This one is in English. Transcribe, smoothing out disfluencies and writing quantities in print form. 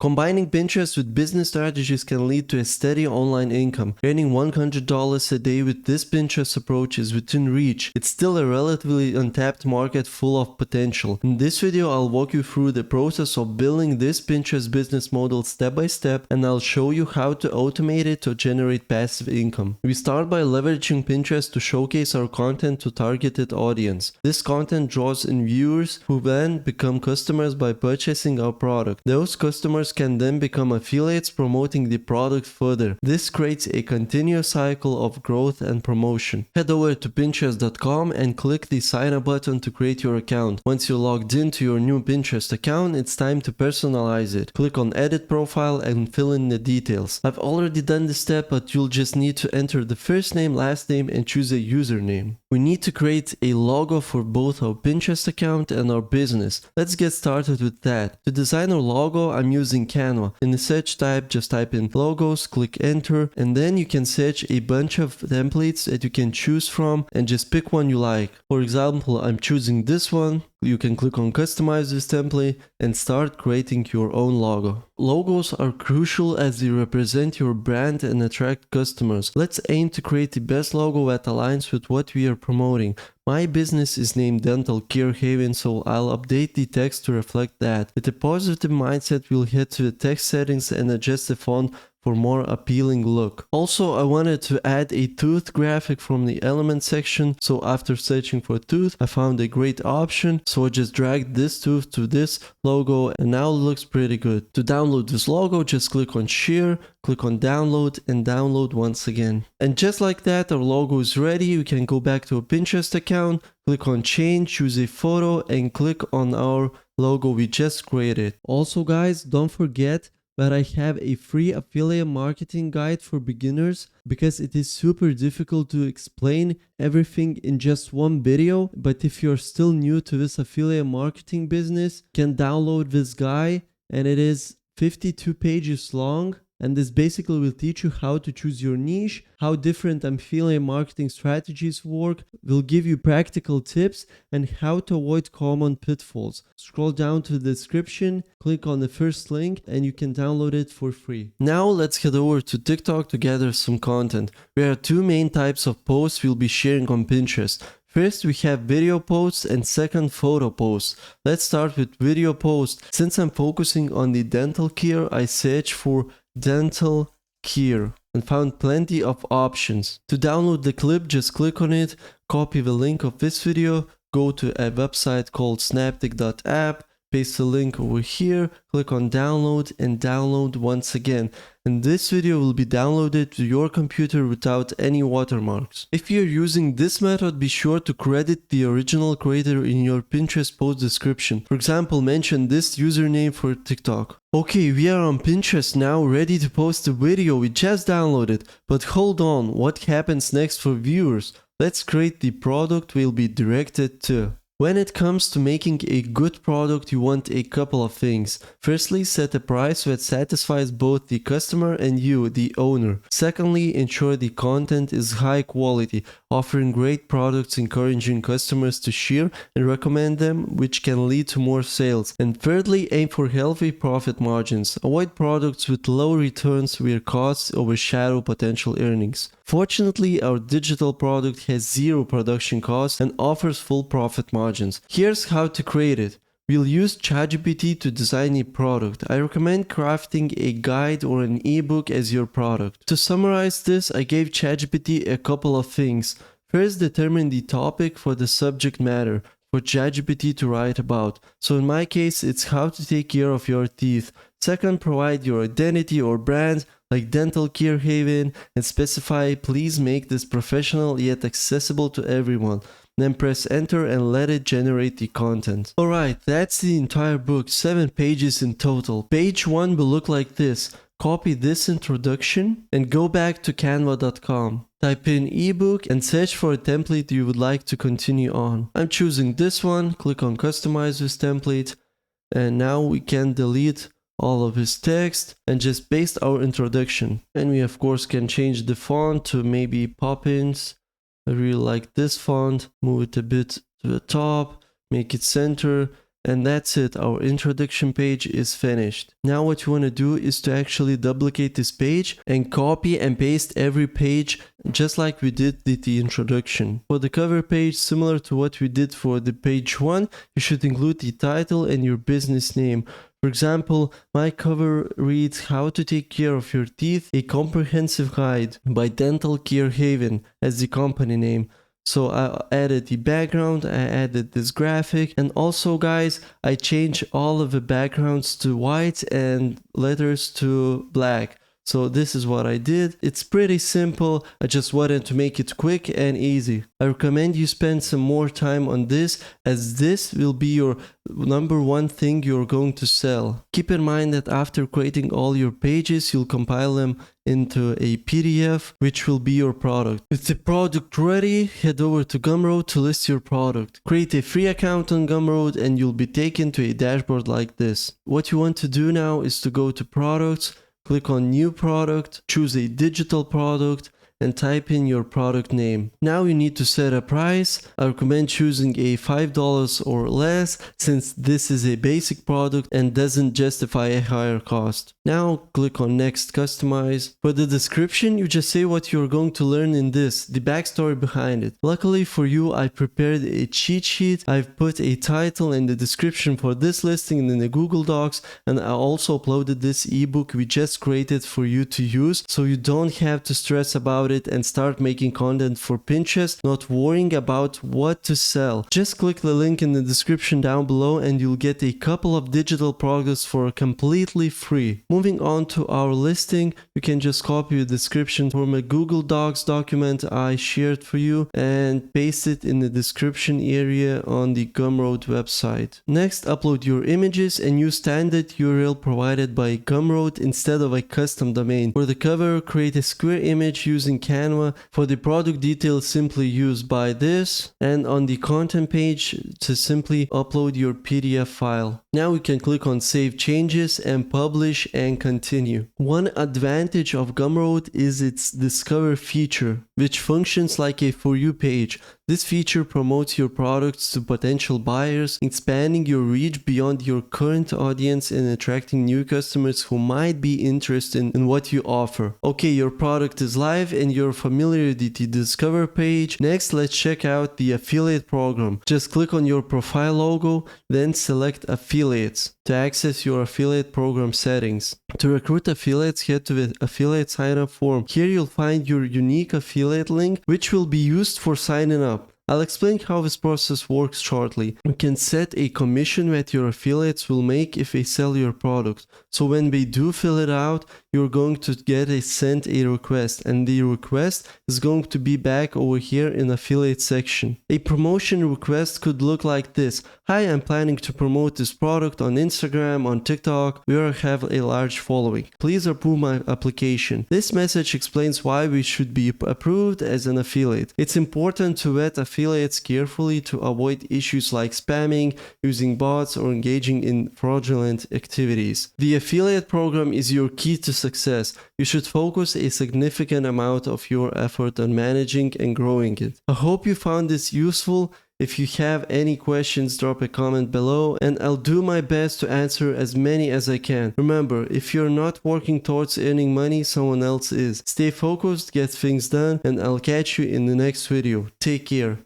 Combining Pinterest with business strategies can lead to a steady online income. Earning $100 a day with this Pinterest approach is within reach. It's still a relatively untapped market full of potential. In this video, I'll walk you through the process of building this Pinterest business model step by step, and I'll show you how to automate it to generate passive income. We start by leveraging Pinterest to showcase our content to targeted audience. This content draws in viewers who then become customers by purchasing our product. Those customers can then become affiliates, promoting the product further. This creates a continuous cycle of growth and promotion. Head over to pinterest.com and click the sign up button to create your account. Once you're logged into your new Pinterest account, it's time to personalize it. Click on edit profile and fill in the details. I've already done this step, but you'll just need to enter the first name, last name, and choose a username. We need to create a logo for both our Pinterest account and our business. Let's get started with that. To design our logo, I'm using Canva. In the search tab, just type in logos, click enter, and then you can search a bunch of templates that you can choose from and just pick one you like. For example, I'm choosing this one. You can click on customize this template and start creating your own logo. Logos are crucial as they represent your brand and attract customers. Let's aim to create the best logo that aligns with what we are promoting. My business is named Dental Care Haven, so I'll update the text to reflect that. With a positive mindset, we'll head to the text settings and adjust the font for more appealing look. Also, I wanted to add a tooth graphic from the element section, so after searching for tooth, I found a great option, so I just dragged this tooth to this logo and now it looks pretty good. To download this logo, just click on share, click on download and download once again. And just like that, our logo is ready. You can go back to a Pinterest account, click on change, choose a photo and click on our logo we just created. Also guys, don't forget that I have a free affiliate marketing guide for beginners because it is super difficult to explain everything in just one video. But if you're still new to this affiliate marketing business, you can download this guide and it is 52 pages long. And this basically will teach you how to choose your niche, how different affiliate marketing strategies work, will give you practical tips, and how to avoid common pitfalls. Scroll down to the description, click on the first link, and you can download it for free. Now let's head over to TikTok to gather some content. There are two main types of posts we'll be sharing on Pinterest. First, we have video posts and second, photo posts. Let's start with video posts. Since I'm focusing on the dental care, I search for dental care and found plenty of options. To download the clip, just click on it, copy the link of this video, go to a website called snaptic.app, paste the link over here, click on download and download once again. And this video will be downloaded to your computer without any watermarks. If you're using this method, be sure to credit the original creator in your Pinterest post description. For example, mention this username for TikTok. Okay, we are on Pinterest now, ready to post the video we just downloaded. But hold on, what happens next for viewers? Let's create the product we'll be directed to. When it comes to making a good product, you want a couple of things. Firstly, set a price that satisfies both the customer and you, the owner. Secondly, ensure the content is high quality, offering great products, encouraging customers to share and recommend them, which can lead to more sales. And thirdly, aim for healthy profit margins. Avoid products with low returns where costs overshadow potential earnings. Fortunately, our digital product has zero production costs and offers full profit margins. Here's how to create it. We'll use ChatGPT to design a product. I recommend crafting a guide or an ebook as your product. To summarize this, I gave ChatGPT a couple of things. First, determine the topic for the subject matter for ChatGPT to write about. So in my case, it's how to take care of your teeth. Second, provide your identity or brand like Dental Care Haven and specify, please make this professional yet accessible to everyone. Then press enter and let it generate the content. Alright, that's the entire book, 7 pages in total. Page 1 will look like this. Copy this introduction and go back to canva.com. Type in ebook and search for a template you would like to continue on. I'm choosing this one, click on customize this template, and now we can delete all of his text and just paste our introduction. And we of course can change the font to maybe Poppins. I really like this font. Move it a bit to the top, make it center, And that's it, our introduction page is finished. Now what you want to do is to actually duplicate this page and copy and paste every page just like we did with the introduction. For the cover page, similar to what we did for the page 1, you should include the title and your business name. For example, my cover reads How to Take Care of Your Teeth, a Comprehensive Guide by Dental Care Haven as the company name. So I added the background, I added this graphic, and also guys, I changed all of the backgrounds to white and letters to black. So this is what I did. It's pretty simple. I just wanted to make it quick and easy. I recommend you spend some more time on this, as this will be your number one thing you're going to sell. Keep in mind that after creating all your pages, you'll compile them into a PDF, which will be your product. With the product ready, head over to Gumroad to list your product. Create a free account on Gumroad and you'll be taken to a dashboard like this. What you want to do now is to go to products, click on new product, choose a digital product, and type in your product name. Now you need to set a price. I recommend choosing a $5 or less, since this is a basic product and doesn't justify a higher cost. Now click on next, customize. For the description, you just say what you're going to learn in this, the backstory behind it. Luckily for you, I prepared a cheat sheet. I've put a title and the description for this listing in the Google Docs, and I also uploaded this ebook we just created for you to use, so you don't have to stress about it and start making content for Pinterest, not worrying about what to sell. Just click the link in the description down below and you'll get a couple of digital products for completely free. Moving on to our listing, you can just copy the description from a Google Docs document I shared for you and paste it in the description area on the Gumroad website. Next, upload your images and use standard URL provided by Gumroad instead of a custom domain. For the cover, create a square image using Canva. For the product details, simply use buy this, and on the content page to simply upload your PDF file. Now we can click on save changes and publish and continue. One advantage of Gumroad is its discover feature, which functions like a For You page. This feature promotes your products to potential buyers, expanding your reach beyond your current audience and attracting new customers who might be interested in what you offer. Okay, your product is live and you're familiar with the Discover page. Next, let's check out the affiliate program. Just click on your profile logo, then select affiliates to access your affiliate program settings. To recruit affiliates, head to the affiliate sign up form. Here you'll find your unique affiliate link, which will be used for signing up. I'll explain how this process works shortly. You can set a commission that your affiliates will make if they sell your product. So when they do fill it out, you're going to get sent a request, and the request is going to be back over here in affiliate section. A promotion request could look like this. Hi, I'm planning to promote this product on Instagram, on TikTok, where I have a large following. Please approve my application. This message explains why we should be approved as an affiliate. It's important to vet affiliates carefully to avoid issues like spamming, using bots, or engaging in fraudulent activities. The affiliate program is your key to success. You should focus a significant amount of your effort on managing and growing it. I hope you found this useful. If you have any questions, drop a comment below and I'll do my best to answer as many as I can. Remember, if you're not working towards earning money, someone else is. Stay focused, get things done, and I'll catch you in the next video. Take care.